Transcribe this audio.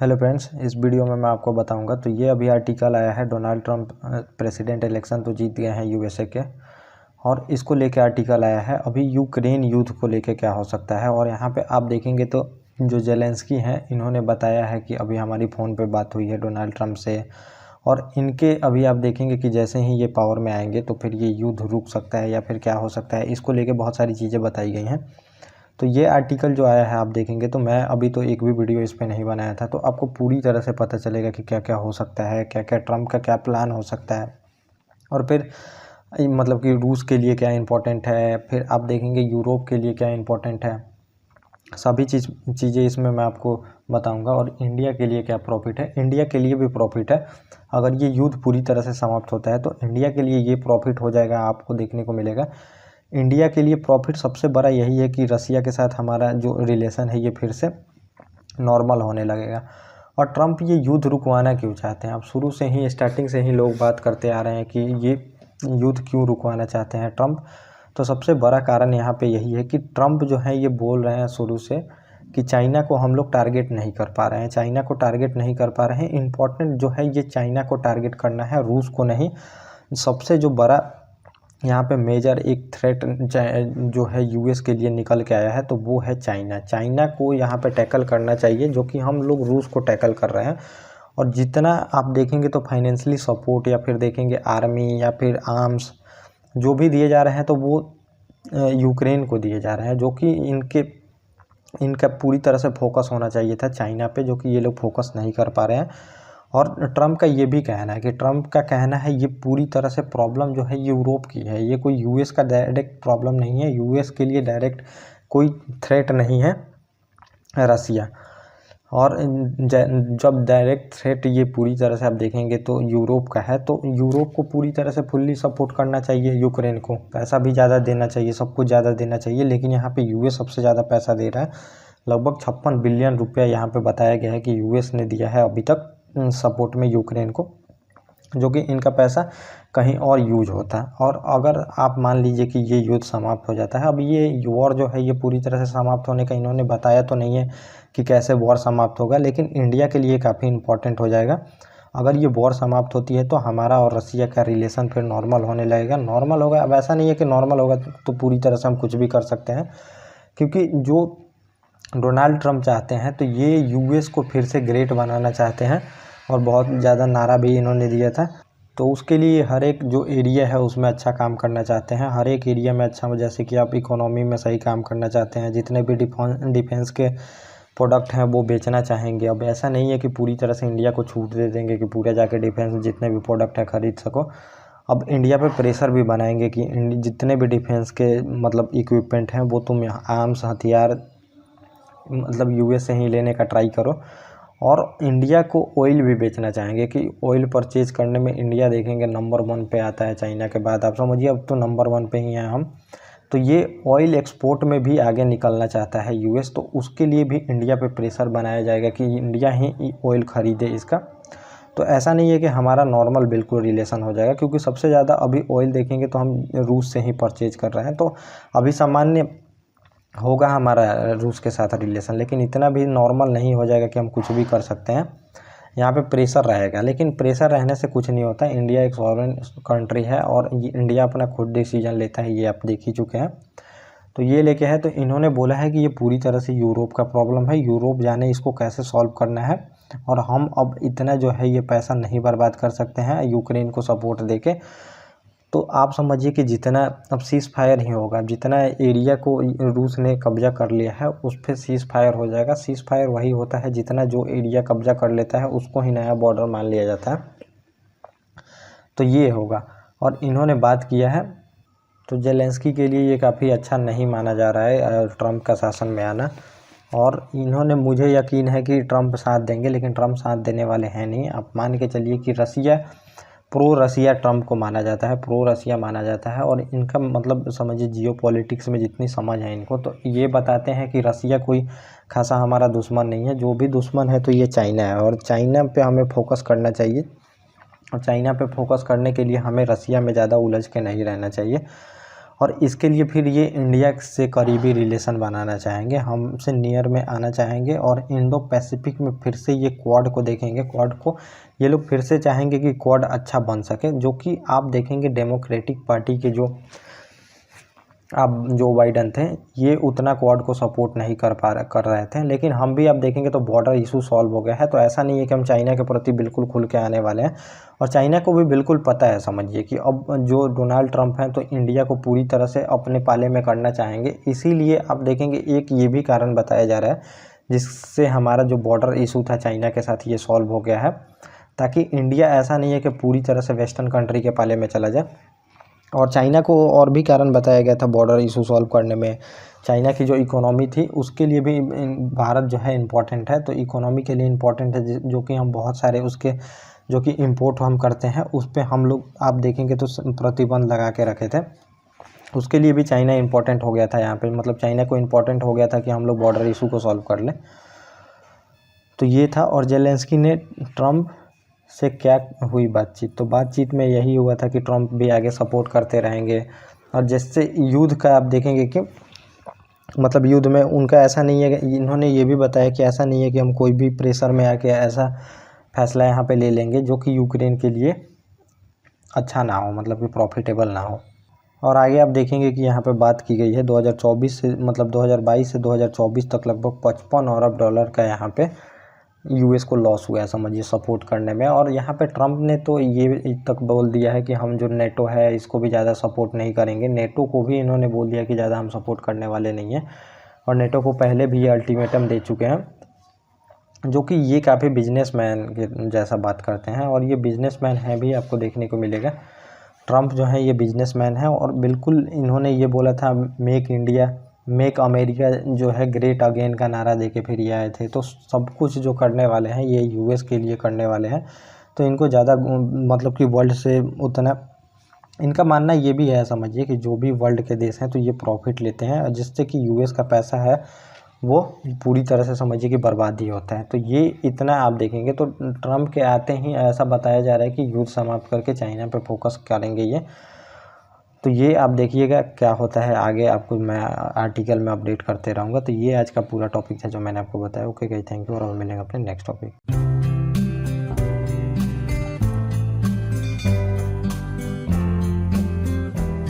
Hello friends, इस video में मैं आपको बताऊंगा। तो ये अभी आर्टिकल आया है, डोनाल्ड ट्रंप प्रेसिडेंट इलेक्शन तो जीत गए हैं यूएसए के, और इसको लेके आर्टिकल आया है अभी यूक्रेन युद्ध को लेके क्या हो सकता है। और यहाँ पे आप देखेंगे तो जो जेलेंस्की हैं इन्होंने बताया है कि अभी हमारी फ़ोन पे बात हुई है डोनाल्ड ट्रंप से, और इनके अभी आप देखेंगे कि जैसे ही ये पावर में आएंगे तो फिर ये युद्ध रुक सकता है या फिर क्या हो सकता है। इसको लेके बहुत सारी चीज़ें बताई गई हैं। तो ये आर्टिकल जो आया है आप देखेंगे तो मैं अभी तो एक भी वीडियो इस पे नहीं बनाया था, तो आपको पूरी तरह से पता चलेगा कि क्या क्या हो सकता है, क्या क्या ट्रम्प का क्या प्लान हो सकता है, और फिर मतलब कि रूस के लिए क्या इंपॉर्टेंट है, फिर आप देखेंगे यूरोप के लिए क्या इंपॉर्टेंट है। सभी चीज़ें इसमें मैं आपको बताऊंगा। और इंडिया के लिए क्या प्रॉफिट है, इंडिया के लिए भी प्रॉफिट है। अगर ये युद्ध पूरी तरह से समाप्त होता है तो इंडिया के लिए ये प्रॉफिट हो जाएगा, आपको देखने को मिलेगा। इंडिया के लिए प्रॉफिट सबसे बड़ा यही है कि रसिया के साथ हमारा जो रिलेशन है ये फिर से नॉर्मल होने लगेगा। और ट्रम्प ये युद्ध रुकवाना क्यों चाहते हैं, अब शुरू से ही स्टार्टिंग से ही लोग बात करते आ रहे हैं कि ये युद्ध क्यों रुकवाना चाहते हैं ट्रम्प। तो सबसे बड़ा कारण यहाँ पे यही है कि ट्रम्प जो है ये बोल रहे हैं शुरू से कि चाइना को हम लोग टारगेट नहीं कर पा रहे हैं, चाइना को टारगेट नहीं कर पा रहे हैं। इम्पॉर्टेंट जो है ये चाइना को टारगेट करना है, रूस को नहीं। सबसे जो बड़ा यहाँ पे मेजर एक थ्रेट जो है यूएस के लिए निकल के आया है तो वो है चाइना। चाइना को यहाँ पे टैकल करना चाहिए, जो कि हम लोग रूस को टैकल कर रहे हैं। और जितना आप देखेंगे तो फाइनेंशियली सपोर्ट या फिर देखेंगे आर्मी या फिर आर्म्स जो भी दिए जा रहे हैं तो वो यूक्रेन को दिए जा रहे हैं, जो कि इनका पूरी तरह से फोकस होना चाहिए था चाइना पे, जो कि ये लोग फोकस नहीं कर पा रहे हैं। और ट्रम्प का ये भी कहना है कि ट्रम्प का कहना है ये पूरी तरह से प्रॉब्लम जो है यूरोप की है, ये कोई यूएस का डायरेक्ट प्रॉब्लम नहीं है। यूएस के लिए डायरेक्ट कोई थ्रेट नहीं है रसिया। और जब डायरेक्ट थ्रेट ये पूरी तरह से आप देखेंगे तो यूरोप का है, तो यूरोप को पूरी तरह से फुल्ली सपोर्ट करना चाहिए यूक्रेन को, पैसा भी ज़्यादा देना चाहिए, सब कुछ ज़्यादा देना चाहिए। लेकिन यहाँ पे यूएस सबसे ज़्यादा पैसा दे रहा है, लगभग 56 बिलियन रुपया यहाँ पे बताया गया है कि यूएस ने दिया है अभी तक सपोर्ट में यूक्रेन को, जो कि इनका पैसा कहीं और यूज होता है। और अगर आप मान लीजिए कि ये युद्ध समाप्त हो जाता है, अब ये वॉर जो है ये पूरी तरह से समाप्त होने का इन्होंने बताया तो नहीं है कि कैसे वॉर समाप्त होगा, लेकिन इंडिया के लिए काफ़ी इंपॉर्टेंट हो जाएगा। अगर ये वॉर समाप्त होती है तो हमारा और रसिया का रिलेशन फिर नॉर्मल होने लगेगा, नॉर्मल होगा। अब ऐसा नहीं है कि नॉर्मल होगा तो पूरी तरह से हम कुछ भी कर सकते हैं, क्योंकि जो डोनाल्ड ट्रंप चाहते हैं तो ये यूएस को फिर से ग्रेट बनाना चाहते हैं, और बहुत ज़्यादा नारा भी इन्होंने दिया था। तो उसके लिए हर एक जो एरिया है उसमें अच्छा काम करना चाहते हैं, हर एक एरिया में अच्छा, जैसे कि आप इकोनॉमी में सही काम करना चाहते हैं, जितने भी डिफेंस के प्रोडक्ट हैं वो बेचना चाहेंगे। अब ऐसा नहीं है कि पूरी तरह से इंडिया को छूट दे देंगे कि पूरे जाके डिफेंस जितने भी प्रोडक्ट है खरीद सको। अब इंडिया पे प्रेशर भी बनाएंगे कि जितने भी डिफेंस के मतलब इक्विपमेंट हैं वो तुम आर्म्स हथियार मतलब यूएस से ही लेने का ट्राई करो। और इंडिया को ऑयल भी बेचना चाहेंगे कि ऑयल परचेज करने में इंडिया देखेंगे नंबर 1 पे आता है चाइना के बाद, आप समझिए अब तो नंबर 1 पे ही हैं हम। तो ये ऑयल एक्सपोर्ट में भी आगे निकलना चाहता है यूएस, तो उसके लिए भी इंडिया पे प्रेशर बनाया जाएगा कि इंडिया ही ऑयल ख़रीदे इसका। तो ऐसा नहीं है कि हमारा नॉर्मल बिल्कुल रिलेशन हो जाएगा, क्योंकि सबसे ज़्यादा अभी ऑयल देखेंगे तो हम रूस से ही परचेज कर रहे हैं, तो अभी सामान्य होगा हमारा रूस के साथ रिलेशन, लेकिन इतना भी नॉर्मल नहीं हो जाएगा कि हम कुछ भी कर सकते हैं। यहाँ पे प्रेशर रहेगा, लेकिन प्रेशर रहने से कुछ नहीं होता। इंडिया एक सॉवरेन कंट्री है और इंडिया अपना खुद डिसीजन लेता है, ये आप देख ही चुके हैं। तो ये लेके है, तो इन्होंने बोला है कि ये पूरी तरह से यूरोप का प्रॉब्लम है, यूरोप जाने इसको कैसे सॉल्व करना है। और हम अब इतना जो है ये पैसा नहीं बर्बाद कर सकते हैं यूक्रेन को सपोर्ट देके। तो आप समझिए कि जितना अब सीज़ फायर ही होगा, जितना एरिया को रूस ने कब्जा कर लिया है उस पर सीज़ फायर हो जाएगा। सीज़ फायर वही होता है जितना जो एरिया कब्जा कर लेता है उसको ही नया बॉर्डर मान लिया जाता है, तो ये होगा। और इन्होंने बात किया है, तो जेलेंस्की के लिए ये काफ़ी अच्छा नहीं माना जा रहा है ट्रंप का शासन में आना। और इन्होंने, मुझे यकीन है कि ट्रंप साथ देंगे, लेकिन ट्रंप साथ देने वाले हैं नहीं। आप मान के चलिए कि प्रो रसिया ट्रंप को माना जाता है, प्रो रसिया माना जाता है। और इनका मतलब समझिए जियो पॉलिटिक्स में जितनी समझ है इनको, तो ये बताते हैं कि रसिया कोई खासा हमारा दुश्मन नहीं है, जो भी दुश्मन है तो ये चाइना है, और चाइना पे हमें फोकस करना चाहिए। और चाइना पे फोकस करने के लिए हमें रसिया में ज़्यादा उलझ के नहीं रहना चाहिए। और इसके लिए फिर ये इंडिया से करीबी रिलेशन बनाना चाहेंगे, हमसे नियर में आना चाहेंगे और इंडो पैसिफिक में फिर से ये क्वाड को देखेंगे। क्वाड को ये लोग फिर से चाहेंगे कि क्वाड अच्छा बन सके, जो कि आप देखेंगे डेमोक्रेटिक पार्टी के जो बाइडन थे ये उतना क्वाड को सपोर्ट नहीं कर रहे थे। लेकिन हम भी अब देखेंगे तो बॉर्डर इशू सॉल्व हो गया है, तो ऐसा नहीं है कि हम चाइना के प्रति बिल्कुल खुल के आने वाले हैं। और चाइना को भी बिल्कुल पता है, समझिए कि अब जो डोनाल्ड ट्रंप हैं तो इंडिया को पूरी तरह से अपने पाले में करना चाहेंगे। इसीलिए आप देखेंगे एक ये भी कारण बताया जा रहा है जिससे हमारा जो बॉर्डर इशू था चाइना के साथ ये सॉल्व हो गया है, ताकि इंडिया ऐसा नहीं है कि पूरी तरह से वेस्टर्न कंट्री के पाले में चला जाए। और चाइना को और भी कारण बताया गया था बॉर्डर इशू सॉल्व करने में। चाइना की जो इकोनॉमी थी उसके लिए भी भारत जो है इम्पोर्टेंट है, तो इकोनॉमी के लिए इम्पोर्टेंट है, जो कि हम बहुत सारे उसके जो कि इम्पोर्ट हम करते हैं उस पर हम लोग आप देखेंगे तो प्रतिबंध लगा के रखे थे। उसके लिए भी चाइना इम्पोर्टेंट हो गया था यहाँ पे, मतलब चाइना को इम्पोर्टेंट हो गया था कि हम लोग बॉर्डर इशू को सॉल्व कर लें। तो ये था। और जेलेंस्की ने ट्रंप से क्या हुई बातचीत, तो बातचीत में यही हुआ था कि ट्रंप भी आगे सपोर्ट करते रहेंगे। और जैसे युद्ध का आप देखेंगे कि मतलब युद्ध में उनका ऐसा नहीं है, इन्होंने ये भी बताया कि ऐसा नहीं है कि हम कोई भी प्रेशर में आके ऐसा फैसला यहाँ पे ले लेंगे जो कि यूक्रेन के लिए अच्छा ना हो, मतलब कि प्रॉफिटेबल ना हो। और आगे आप देखेंगे कि यहाँ पे बात की गई है 2024 से मतलब 2022 से 2024 तक लगभग $55 अरब का यहाँ पे यूएस को लॉस हुआ है, समझिए सपोर्ट करने में। और यहाँ पे ट्रंप ने तो ये तक बोल दिया है कि हम जो नेटो है इसको भी ज़्यादा सपोर्ट नहीं करेंगे। नेटो को भी इन्होंने बोल दिया कि ज़्यादा हम सपोर्ट करने वाले नहीं हैं। और नेटो को पहले भी ये अल्टीमेटम दे चुके हैं, जो कि ये काफ़ी बिजनेसमैन के जैसा बात करते हैं। और ये बिजनेसमैन है भी, आपको देखने को मिलेगा। ट्रंप जो है ये बिजनेसमैन है और बिल्कुल इन्होंने ये बोला था मेक इंडिया मेक अमेरिका जो है ग्रेट अगेन का नारा देके फिर ये आए थे। तो सब कुछ जो करने वाले हैं ये यूएस के लिए करने वाले हैं, तो इनको ज़्यादा मतलब कि वर्ल्ड से उतना इनका मानना ये भी है, समझिए कि जो भी वर्ल्ड के देश हैं तो ये प्रॉफिट लेते हैं, जिससे कि यूएस का पैसा है वो पूरी तरह से समझिए कि बर्बादी होता है। तो ये इतना आप देखेंगे तो ट्रंप के आते ही ऐसा बताया जा रहा है कि युद्ध समाप्त करके चाइना पे फोकस करेंगे ये। तो ये आप देखिएगा क्या होता है आगे, आपको मैं आर्टिकल में अपडेट करते रहूँगा। तो ये आज का पूरा टॉपिक था जो मैंने आपको बताया। ओके गाइस, थैंक यू और मिलेंगे अपने नेक्स्ट टॉपिक।